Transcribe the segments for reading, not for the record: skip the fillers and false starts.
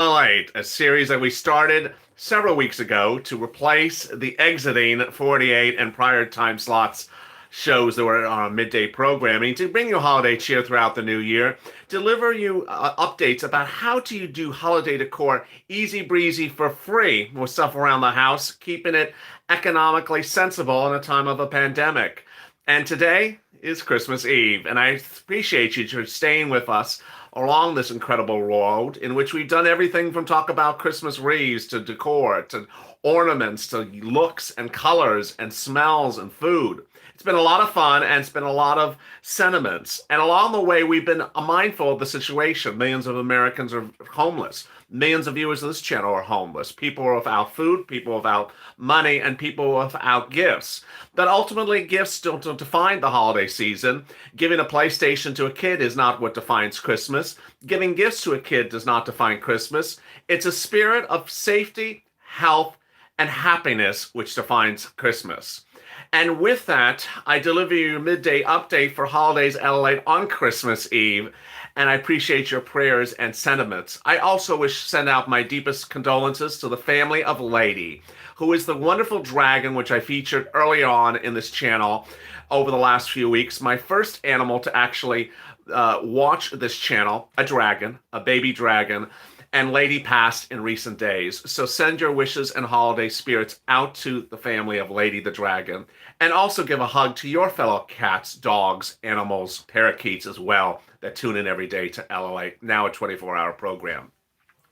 Lalate, a series that we started several weeks ago to replace the exiting 48 and prior time slots shows that were on midday programming to bring you holiday cheer throughout the new year, deliver you updates about how do you do holiday decor easy breezy for free with stuff around the house, keeping it economically sensible in a time of a pandemic. And today is Christmas Eve, and I appreciate you for staying with us along this incredible road in which we've done everything from talk about Christmas wreaths to decor to ornaments to looks and colors and smells and food. It's been a lot of fun and it's been a lot of sentiments. And along the way, we've been mindful of the situation. Millions of Americans are homeless. Millions of viewers of this channel are homeless. People are without food, people without money, and people without gifts. But ultimately, gifts don't define the holiday season. Giving a PlayStation to a kid is not what defines Christmas. Giving gifts to a kid does not define Christmas. It's a spirit of safety, health, and happiness which defines Christmas. And with that, I deliver you a midday update for holidays Lalate on Christmas Eve. And I appreciate your prayers and sentiments. I also wish to send out my deepest condolences to the family of Lady, who is the wonderful dragon which I featured early on in this channel over the last few weeks. My first animal to actually watch this channel, a dragon, a baby dragon, and Lady passed in recent days. So send your wishes and holiday spirits out to the family of Lady the Dragon. And also give a hug to your fellow cats, dogs, animals, parakeets as well that tune in every day to LLA, now a 24-hour program.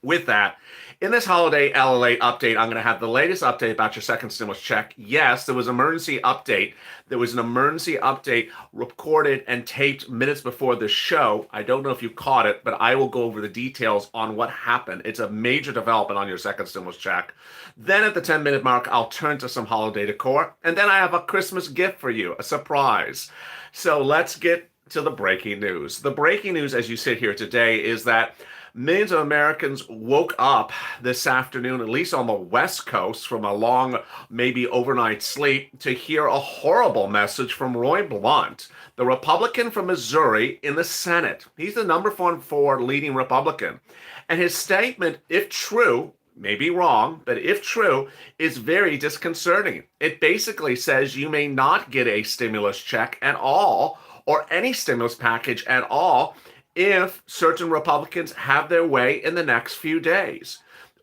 With that, in this holiday LLA update, I'm going to have the latest update about your second stimulus check. Yes, there was an emergency update. There was an emergency update recorded and taped minutes before the show. I don't know if you caught it, but I will go over the details on what happened. It's a major development on your second stimulus check. Then at the 10-minute mark, I'll turn to some holiday decor. And then I have a Christmas gift for you, a surprise. So let's get to the breaking news. The breaking news as you sit here today is that millions of Americans woke up this afternoon, at least on the West Coast, from a long, maybe overnight sleep, to hear a horrible message from Roy Blunt, the Republican from Missouri in the Senate. He's the number 4 leading Republican. And his statement, if true, may be wrong, but if true, is very disconcerting. It basically says you may not get a stimulus check at all, or any stimulus package at all, if certain Republicans have their way in the next few days.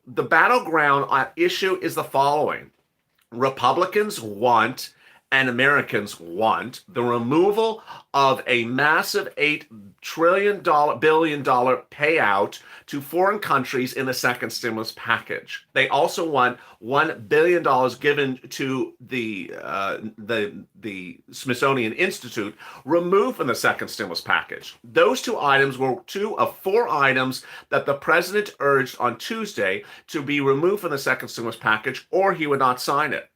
The battleground issue is the following. Republicans want, and Americans want, the removal of a massive $8 billion payout to foreign countries in the second stimulus package. They also want $1 billion given to the Smithsonian Institute removed from the second stimulus package. Those 2 items were 2 of 4 items that the president urged on Tuesday to be removed from the second stimulus package, or he would not sign it.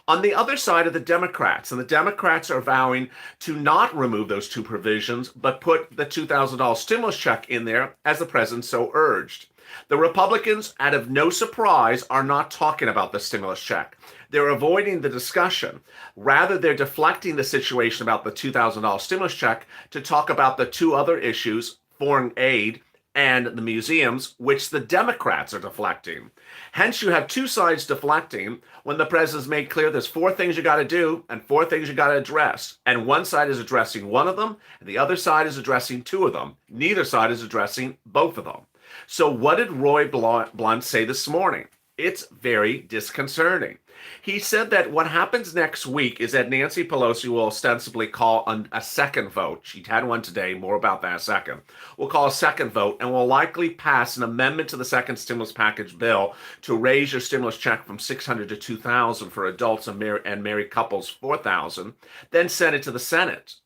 On the other side of the Democrats, and the Democrats are vowing to not remove those 2 provisions, but put the $2,000 stimulus check in there as the president so urged. The Republicans, out of no surprise, are not talking about the stimulus check. They're avoiding the discussion. Rather, they're deflecting the situation about the $2,000 stimulus check to talk about the 2 other issues, foreign aid and the museums, which the Democrats are deflecting. Hence, you have 2 sides deflecting when the president's made clear there's 4 things you got to do and 4 things you got to address. And one side is addressing 1 of them, and the other side is addressing 2 of them. Neither side is addressing both of them. So what did Roy Blunt say this morning? It's very disconcerting. He said that what happens next week is that Nancy Pelosi will ostensibly call a second vote. She had one today, more about that in a second. We'll call a second vote and will likely pass an amendment to the second stimulus package bill to raise your stimulus check from $600 to $2,000 for adults and married couples, $4,000, then send it to the Senate.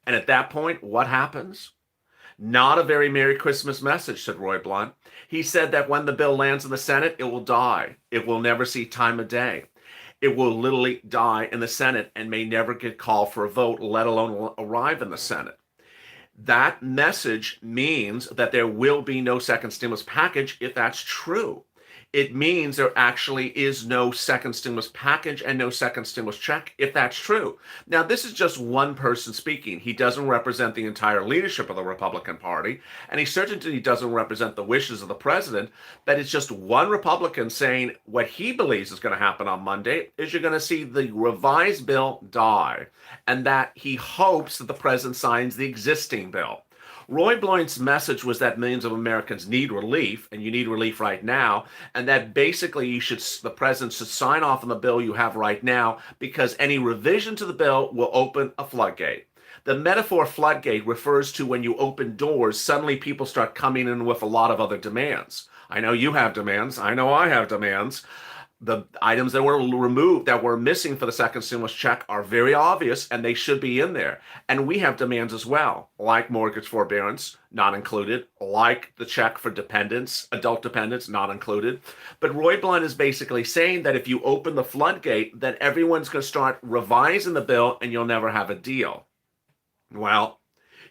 And at that point, what happens? Not a very Merry Christmas message, said Roy Blunt. He said that when the bill lands in the Senate, it will die. It will never see time of day. It will literally die in the Senate and may never get called for a vote, let alone arrive in the Senate. That message means that there will be no second stimulus package if that's true. It means there actually is no second stimulus package and no second stimulus check, if that's true. Now, this is just one person speaking. He doesn't represent the entire leadership of the Republican Party, and he certainly doesn't represent the wishes of the president, but it's just one Republican saying what he believes is going to happen on Monday is you're going to see the revised bill die, and that he hopes that the president signs the existing bill. Roy Blunt's message was that millions of Americans need relief, and you need relief right now, and that basically the president should sign off on the bill you have right now because any revision to the bill will open a floodgate. The metaphor floodgate refers to when you open doors, suddenly people start coming in with a lot of other demands. I know you have demands. I know I have demands. The items that were removed, that were missing for the second stimulus check are very obvious, and they should be in there. And we have demands as well, like mortgage forbearance, not included, like the check for dependents, adult dependents, not included. But Roy Blunt is basically saying that if you open the floodgate, then everyone's going to start revising the bill and you'll never have a deal. Well,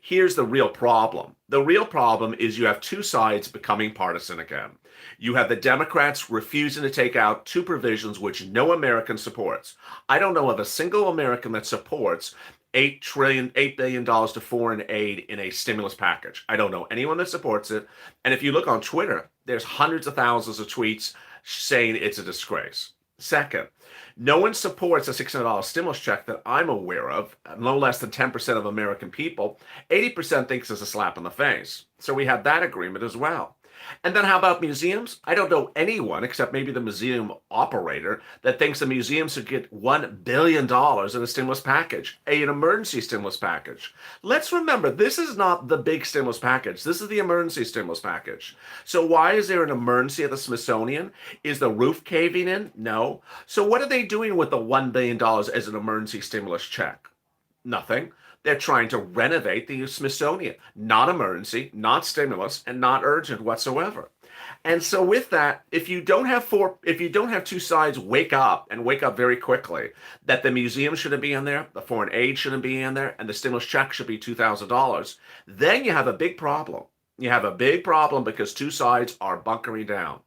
here's the real problem. The real problem is you have two sides becoming partisan again. You have the Democrats refusing to take out two provisions which no American supports. I don't know of a single American that supports $8 billion to foreign aid in a stimulus package. I don't know anyone that supports it. And if you look on Twitter, there's hundreds of thousands of tweets saying it's a disgrace. Second, no one supports a $600 stimulus check that I'm aware of. No less than 10% of American people. 80% thinks it's a slap in the face. So we have that agreement as well. And then how about museums? I don't know anyone, except maybe the museum operator, that thinks the museum should get $1 billion in a stimulus package, an emergency stimulus package. Let's remember, this is not the big stimulus package. This is the emergency stimulus package. So why is there an emergency at the Smithsonian? Is the roof caving in? No. So what are they doing with the $1 billion as an emergency stimulus check? Nothing. They're trying to renovate the Smithsonian. Not emergency, not stimulus, and not urgent whatsoever. And so with that, if you don't have two sides wake up and wake up very quickly, that the museum shouldn't be in there, the foreign aid shouldn't be in there, and the stimulus check should be $2,000, then you have a big problem. You have a big problem because two sides are bunkering down.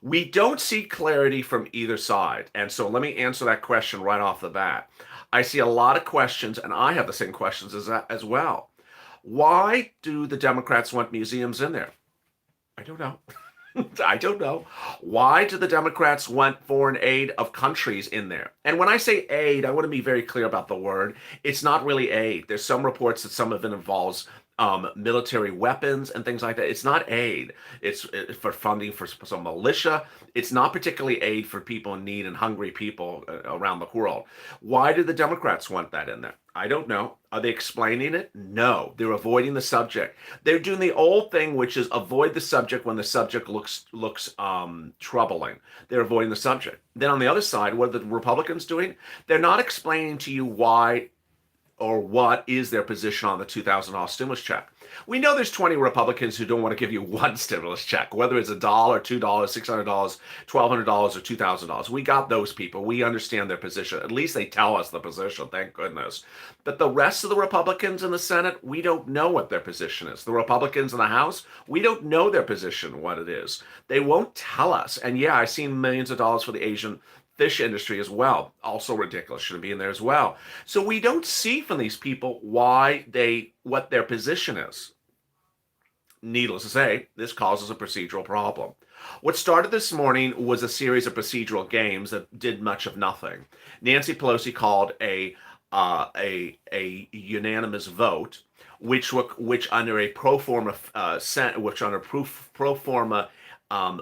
We don't see clarity from either side. And so let me answer that question right off the bat. I see a lot of questions, and I have the same questions as well. Why do the Democrats want museums in there? I don't know. I don't know. Why do the Democrats want foreign aid of countries in there? And when I say aid, I want to be very clear about the word. It's not really aid. There's some reports that some of it involves military weapons and things like that. It's not aid. It's for funding for some militia. It's not particularly aid for people in need and hungry people around the world. Why do the Democrats want that in there? I don't know. Are they explaining it? No. They're avoiding the subject. They're doing the old thing, which is avoid the subject when the subject looks troubling. They're avoiding the subject. Then on the other side, what are the Republicans doing? They're not explaining to you why or what is their position on the $2,000 stimulus check. We know there's 20 Republicans who don't want to give you one stimulus check, whether it's $1, $2, $600, $1,200, or $2,000. We got those people. We understand their position. At least they tell us the position, thank goodness. But the rest of the Republicans in the Senate, we don't know what their position is. The Republicans in the House, we don't know their position, what it is. They won't tell us. And yeah, I've seen millions of dollars for the Asian fish industry as well. Also ridiculous. Shouldn't be in there as well. So we don't see from these people what their position is. Needless to say, this causes a procedural problem. What started this morning was a series of procedural games that did much of nothing. Nancy Pelosi called a unanimous vote, which under a pro forma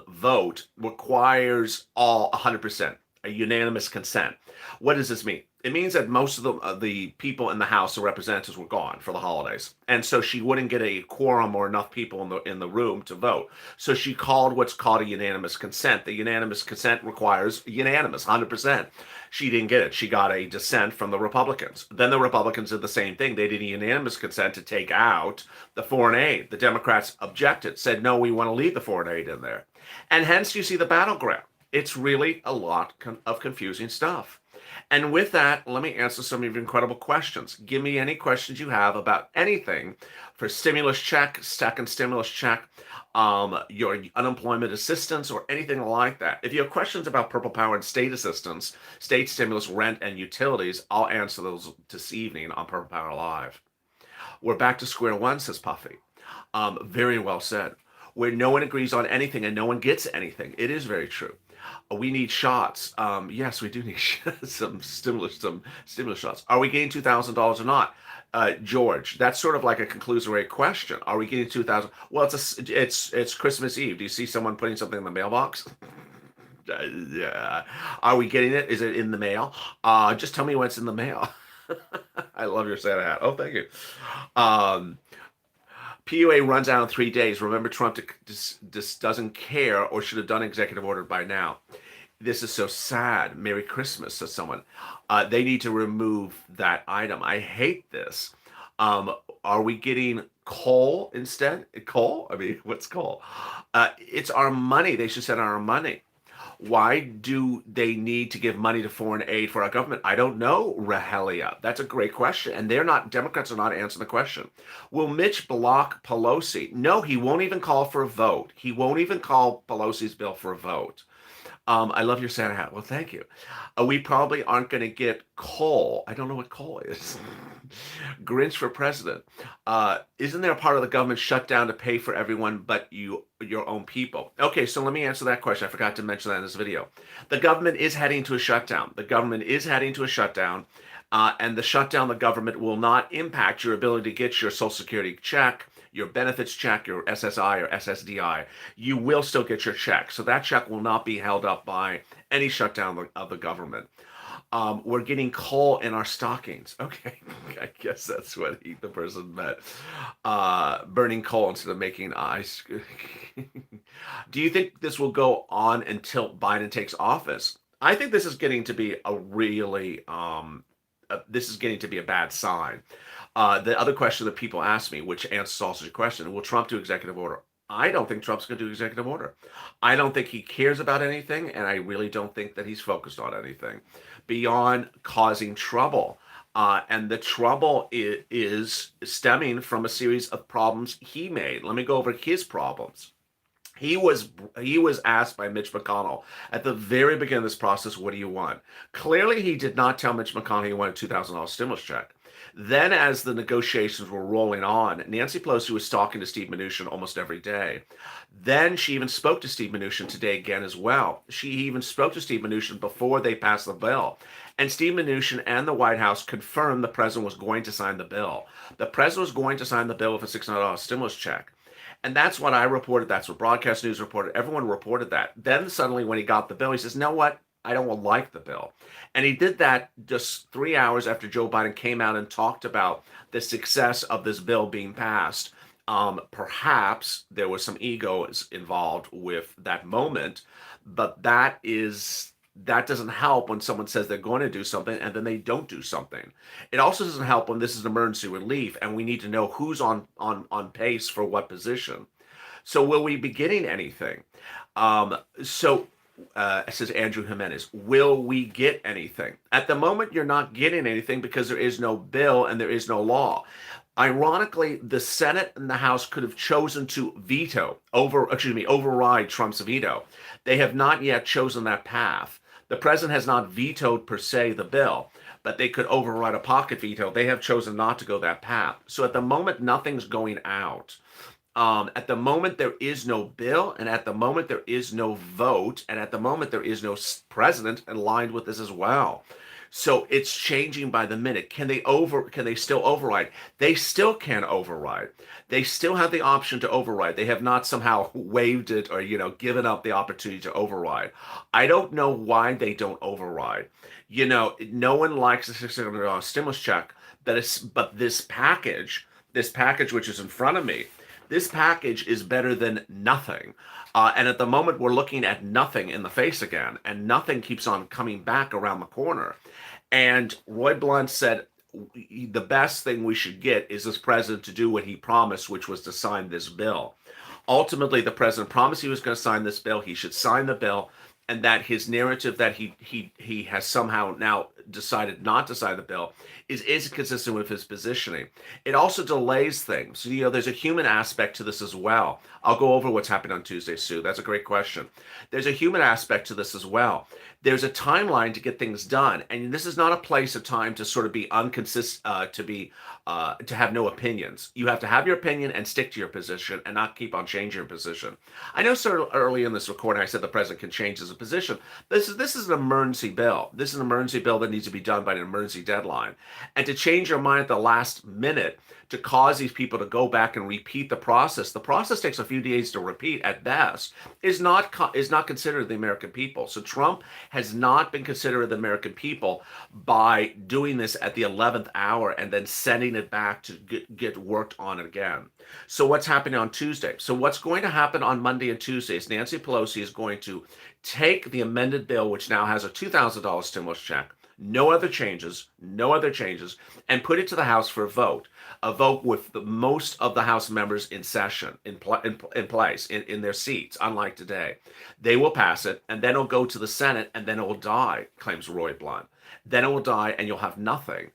vote requires all 100%. A unanimous consent. What does this mean? It means that most of the people in the House of Representatives were gone for the holidays, and so she wouldn't get a quorum or enough people in the room to vote. So she called what's called a unanimous consent. The unanimous consent requires unanimous, 100%. She didn't get it. She got a dissent from the Republicans. Then the Republicans did the same thing. They did a unanimous consent to take out the foreign aid. The Democrats objected, said, no, we want to leave the foreign aid in there. And hence you see the battleground. It's really a lot of confusing stuff. And with that, let me answer some of your incredible questions. Give me any questions you have about anything for stimulus check, second stimulus check. your unemployment assistance, or anything like that. If you have questions about Purple Power and state assistance, state stimulus, rent, and utilities, I'll answer those this evening on Purple Power Live. We're back to square one, says Puffy. Very well said. Where no one agrees on anything and no one gets anything. It is very true. We need shots. Yes, we do need some stimulus shots. Are we getting $2,000 or not? George, that's sort of like a conclusory question. Are we getting 2,000? Well, it's Christmas Eve. Do you see someone putting something in the mailbox? Yeah. Are we getting it? Is it in the mail? Just tell me when it's in the mail. I love your Santa hat. Oh, thank you. PUA runs out in 3 days. Remember, Trump just doesn't care, or should have done executive order by now. This is so sad. Merry Christmas, says someone. They need to remove that item. I hate this. Are we getting coal instead? Coal? I mean, what's coal? It's our money. They should send our money. Why do they need to give money to foreign aid for our government? I don't know, Rahelia. That's a great question. And Democrats are not answering the question. Will Mitch block Pelosi? No, he won't even call for a vote. He won't even call Pelosi's bill for a vote. I love your Santa hat. Well, thank you. We probably aren't going to get coal. I don't know what coal is. Grinch for president. Isn't there a part of the government shutdown to pay for everyone but your own people? Okay, so let me answer that question. I forgot to mention that in this video. The government is heading to a shutdown. The government is heading to a shutdown. And the shutdown of the government will not impact your ability to get your Social Security check, your benefits check, your SSI or SSDI. You will still get your check. So that check will not be held up by any shutdown of the government. We're getting coal in our stockings. Okay, I guess that's what the person meant. Burning coal instead of making ice. Do you think this will go on until Biden takes office? I think this is getting to be a really, this is getting to be a bad sign. The other question that people ask me, which answers also your question, will Trump do executive order? I don't think Trump's going to do executive order. I don't think he cares about anything, and I really don't think that he's focused on anything beyond causing trouble. And the trouble is stemming from a series of problems he made. Let me go over his problems. He was asked by Mitch McConnell at the very beginning of this process, what do you want? Clearly, he did not tell Mitch McConnell he wanted a $2,000 stimulus check. Then, as the negotiations were rolling on, Nancy Pelosi was talking to Steve Mnuchin almost every day. Then she even spoke to Steve Mnuchin today again as well. She even spoke to Steve Mnuchin before they passed the bill. And Steve Mnuchin and the White House confirmed the president was going to sign the bill. The president was going to sign the bill with a $600 stimulus check. And that's what I reported. That's what Broadcast News reported. Everyone reported that. Then suddenly when he got the bill, he says, you know what? I don't like the bill. And he did that just 3 hours after Joe Biden came out and talked about the success of this bill being passed. Perhaps there was some egos involved with that moment, but that doesn't help when someone says they're going to do something and then they don't do something. It also doesn't help when this is an emergency relief and we need to know who's on pace for what position. So will we be getting anything? Says Andrew Jimenez, will we get anything? At the moment, you're not getting anything because there is no bill and there is no law. Ironically, the Senate and the House could have chosen to override Trump's veto. They have not yet chosen that path. The president has not vetoed per se the bill, but they could override a pocket veto. They have chosen not to go that path. So at the moment, nothing's going out. At the moment, there is no bill, and at the moment, there is no vote, and at the moment, there is no president aligned with this as well. So it's changing by the minute. Can they still override? They still can override. They still have the option to override. They have not somehow waived it or, given up the opportunity to override. I don't know why they don't override. No one likes a $600 stimulus check, but this package which is in front of me, this package is better than nothing. And at the moment, we're looking at nothing in the face again, and nothing keeps on coming back around the corner. And Roy Blunt said the best thing we should get is this president to do what he promised, which was to sign this bill. Ultimately, the president promised he was going to sign this bill. He should sign the bill, and that his narrative that he has somehow now decided not to sign the bill is inconsistent with his positioning. It also delays things. There's a human aspect to this as well. I'll go over what's happening on Tuesday, Sue. That's a great question. There's a human aspect to this as well. There's a timeline to get things done, and this is not a place or time to sort of be to have no opinions. You have to have your opinion and stick to your position and not keep on changing your position. I know sort of early in this recording I said the president can change his position. This is an emergency bill. This is an emergency bill that needs to be done by an emergency deadline. And to change your mind at the last minute to cause these people to go back and repeat the process takes a few days to repeat at best, is not considered the American people. So Trump has not been considered the American people by doing this at the 11th hour and then sending it back to get worked on again. So what's happening on Tuesday? So what's going to happen on Monday and Tuesday is Nancy Pelosi is going to take the amended bill, which now has a $2,000 stimulus check, no other changes, and put it to the House for a vote with the most of the House members in session, in place, in their seats, unlike today. They will pass it, and then it'll go to the Senate, and then it will die, claims Roy Blunt. Then it will die, and you'll have nothing.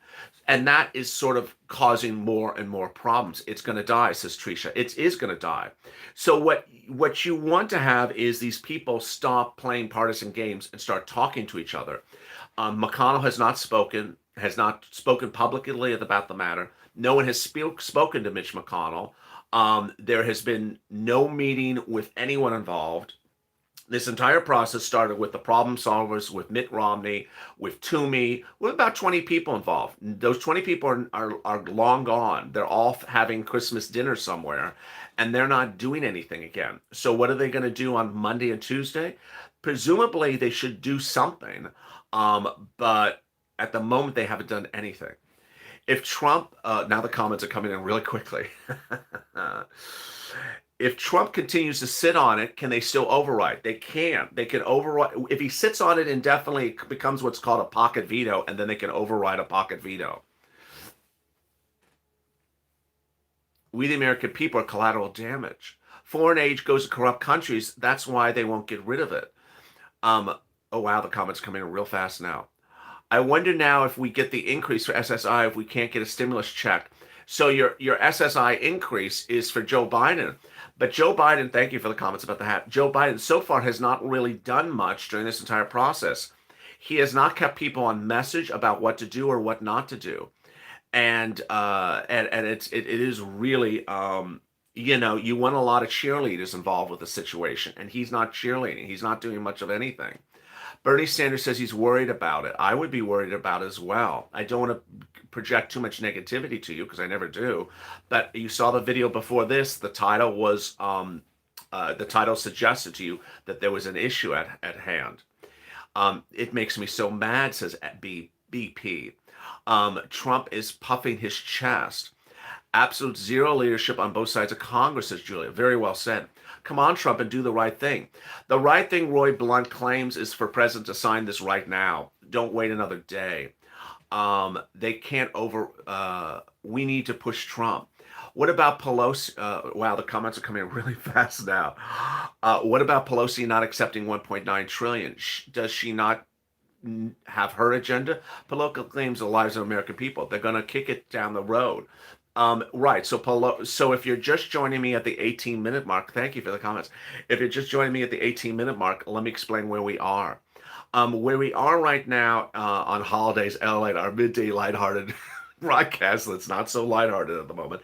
And that is sort of causing more and more problems. It's going to die, says Tricia. It is going to die. So what you want to have is these people stop playing partisan games and start talking to each other. McConnell has not spoken publicly about the matter. No one has spoken to Mitch McConnell. There has been no meeting with anyone involved. This entire process started with the problem solvers, with Mitt Romney, with Toomey, with about 20 people involved. Those 20 people are long gone. They're all having Christmas dinner somewhere, and they're not doing anything again. So what are they going to do on Monday and Tuesday? Presumably, they should do something, but at the moment, they haven't done anything. If Trump, now the comments are coming in really quickly. If Trump continues to sit on it, can they still override? They can. They can override. If he sits on it indefinitely, it becomes what's called a pocket veto, and then they can override a pocket veto. We, the American people, are collateral damage. Foreign aid goes to corrupt countries. That's why they won't get rid of it. Oh, wow, the comments coming in real fast now. I wonder now if we get the increase for SSI, if we can't get a stimulus check. So your SSI increase is for Joe Biden. But Joe Biden, thank you for the comments about the hat. Joe Biden so far has not really done much during this entire process. He has not kept people on message about what to do or what not to do. And it is really, you want a lot of cheerleaders involved with the situation, and he's not cheerleading. He's not doing much of anything. Bernie Sanders says he's worried about it. I would be worried about it as well. I don't want to project too much negativity to you because I never do. But you saw the video before this. The title was the title suggested to you that there was an issue at hand. It makes me so mad, says BP. Trump is puffing his chest. Absolute zero leadership on both sides of Congress, says Julia. Very well said. Come on, Trump, and do the right thing. The right thing Roy Blunt claims is for President to sign this right now. Don't wait another day. They can't we need to push Trump. What about Pelosi? Wow, the comments are coming in really fast now. What about Pelosi not accepting $1.9 trillion? Does she not have her agenda? Pelosi claims the lives of American people. They're going to kick it down the road. Right. So if you're just joining me at the 18-minute mark, thank you for the comments. If you're just joining me at the 18-minute mark, let me explain where we are. Where we are right now on holidays, LA, our midday lighthearted broadcast that's not so lighthearted at the moment,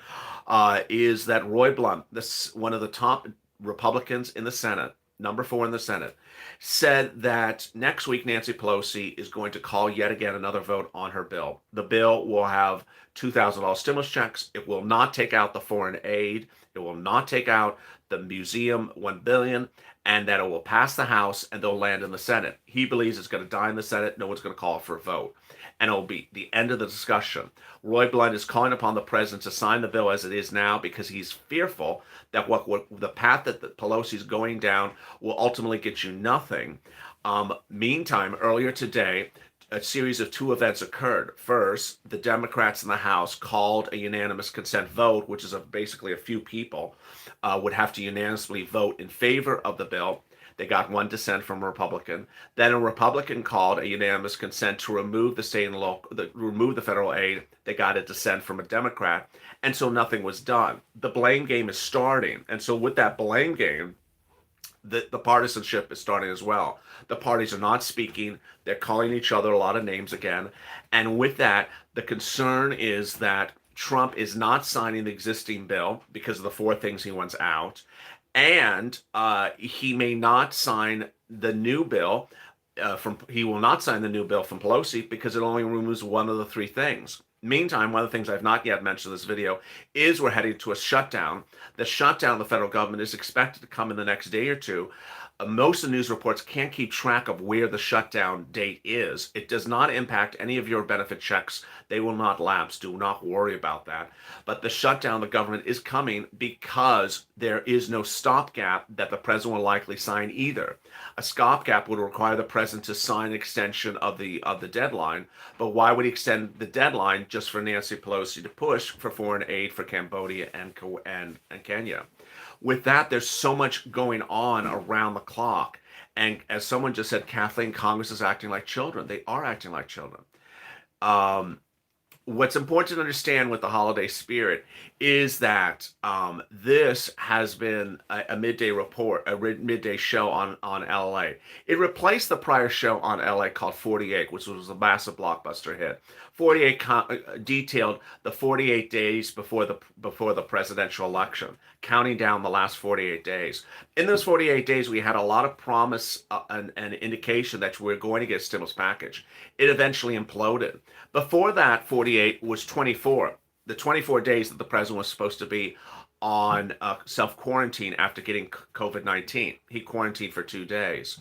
is that Roy Blunt, one of the top Republicans in the Senate, number 4 in the Senate, said that next week Nancy Pelosi is going to call yet again another vote on her bill. The bill will have $2,000 stimulus checks. It will not take out the foreign aid. It will not take out the museum $1 billion, and that it will pass the House and they'll land in the Senate. He believes it's going to die in the Senate. No one's going to call for a vote. And it'll be the end of the discussion. Roy Blunt is calling upon the president to sign the bill as it is now because he's fearful that what the path that Pelosi's going down will ultimately get you nothing. Meantime, earlier today, a series of 2 events occurred. First, the Democrats in the House called a unanimous consent vote, which is basically a few people would have to unanimously vote in favor of the bill. They got one dissent from a Republican. Then a Republican called a unanimous consent to remove the state and local, remove the federal aid. They got a dissent from a Democrat, and so nothing was done. The blame game is starting, and so with that blame game, the partisanship is starting as well. The parties are not speaking. They're calling each other a lot of names again. And with that, the concern is that Trump is not signing the existing bill because of the four things he wants out. And he may not sign the new bill he will not sign the new bill from Pelosi because it only removes one of the three things. Meantime, one of the things I've not yet mentioned in this video is we're heading to a shutdown. The shutdown of the federal government is expected to come in the next day or two. Most of the news reports can't keep track of where the shutdown date is. It does not impact any of your benefit checks. They will not lapse. Do not worry about that. But the shutdown of the government is coming because there is no stopgap that the president will likely sign either. A stopgap would require the president to sign an extension of the deadline. But why would he extend the deadline just for Nancy Pelosi to push for foreign aid for Cambodia and Kenya? With that, there's so much going on around the clock. And as someone just said, Kathleen, Congress is acting like children. They are acting like children. What's important to understand with the holiday spirit is that this has been a midday report, a midday show on LA. It replaced the prior show on LA called 48, which was a massive blockbuster hit. 48 detailed the 48 days before the presidential election, counting down the last 48 days. In those 48 days, we had a lot of promise and indication that we're going to get a stimulus package. It eventually imploded. Before that, 48 was 24. The 24 days that the president was supposed to be on self-quarantine after getting COVID-19. He quarantined for 2 days.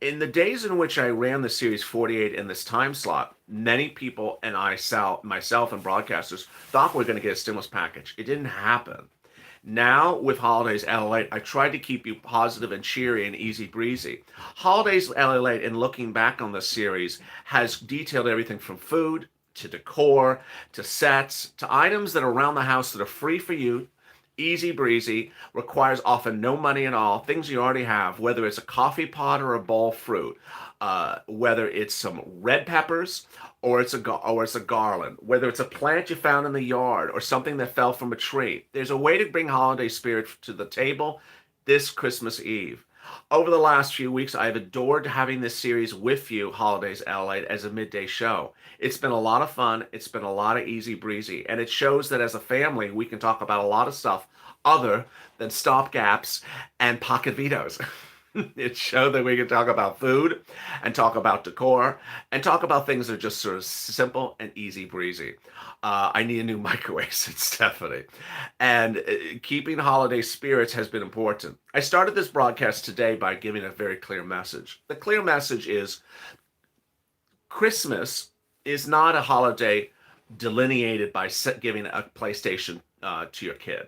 In the days in which I ran the series 48 in this time slot, many people and myself and broadcasters thought we were going to get a stimulus package. It didn't happen. Now, with Holidays LA, I tried to keep you positive and cheery and easy breezy. Holidays LA, in looking back on this series, has detailed everything from food to decor to sets to items that are around the house that are free for you, easy breezy, requires often no money at all, things you already have, whether it's a coffee pot or a bowl of fruit, whether it's some red peppers or it's a garland, whether it's a plant you found in the yard or something that fell from a tree. There's a way to bring holiday spirit to the table this Christmas Eve. Over the last few weeks, I've adored having this series with you, Holidays LA, as a midday show. It's been a lot of fun. It's been a lot of easy breezy. And it shows that as a family, we can talk about a lot of stuff other than stopgaps and pocket vetoes. It showed that we can talk about food and talk about decor and talk about things that are just sort of simple and easy breezy. I need a new microwave, said Stephanie. And keeping holiday spirits has been important. I started this broadcast today by giving a very clear message. The clear message is Christmas is not a holiday delineated by giving a PlayStation to your kid.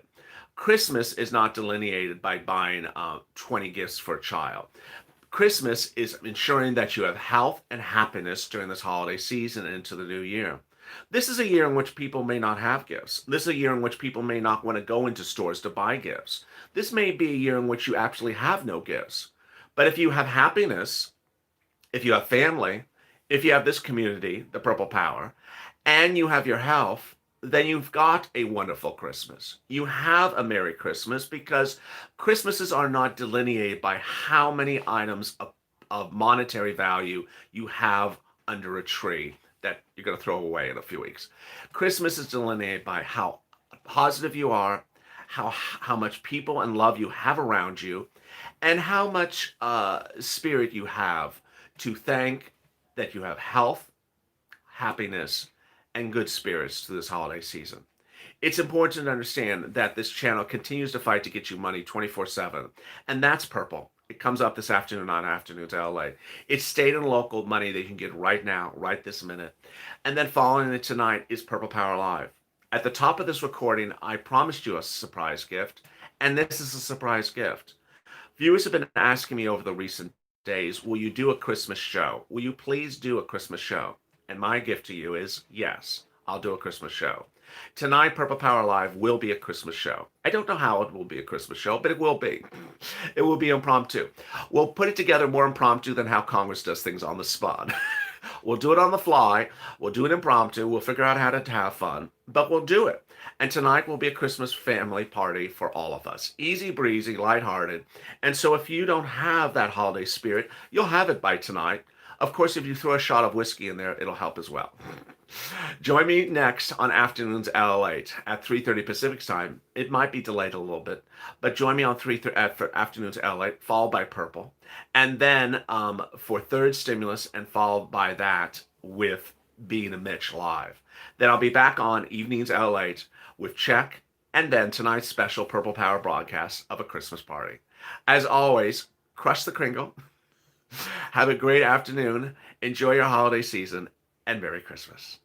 Christmas is not delineated by buying 20 gifts for a child. Christmas is ensuring that you have health and happiness during this holiday season and into the new year. This is a year in which people may not have gifts. This is a year in which people may not want to go into stores to buy gifts. This may be a year in which you actually have no gifts. But if you have happiness, if you have family, if you have this community, the Purple Power, and you have your health, then you've got a wonderful Christmas. You have a Merry Christmas because Christmases are not delineated by how many items of monetary value you have under a tree that you're going to throw away in a few weeks. Christmas is delineated by how positive you are, how much people and love you have around you, and how much spirit you have to thank that you have health, happiness, and good spirits to this holiday season. It's important to understand that this channel continues to fight to get you money 24/7, and that's Purple. It comes up this afternoon on Afternoons LA. It's state and local money that you can get right now, right this minute. And then following it tonight is Purple Power Live. At the top of this recording, I promised you a surprise gift, and this is a surprise gift. Viewers have been asking me over the recent days, will you do a Christmas show? Will you please do a Christmas show? And my gift to you is, yes, I'll do a Christmas show. Tonight, Purple Power Live will be a Christmas show. I don't know how it will be a Christmas show, but it will be. It will be impromptu. We'll put it together more impromptu than how Congress does things on the spot. We'll do it on the fly. We'll do it impromptu. We'll figure out how to have fun, but we'll do it. And tonight will be a Christmas family party for all of us. Easy breezy, lighthearted. And so if you don't have that holiday spirit, you'll have it by tonight. Of course, if you throw a shot of whiskey in there, it'll help as well. Join me next on Afternoons Lalate at 3:30 Pacific time. It might be delayed a little bit, but join me on 3:30 for Afternoons Lalate, followed by Purple, and then for Third Stimulus, and followed by that with Being a Mitch live. Then I'll be back on Evenings Lalate with Check, and then tonight's special Purple Power broadcast of a Christmas party. As always, crush the Kringle. Have a great afternoon. Enjoy your holiday season, and Merry Christmas.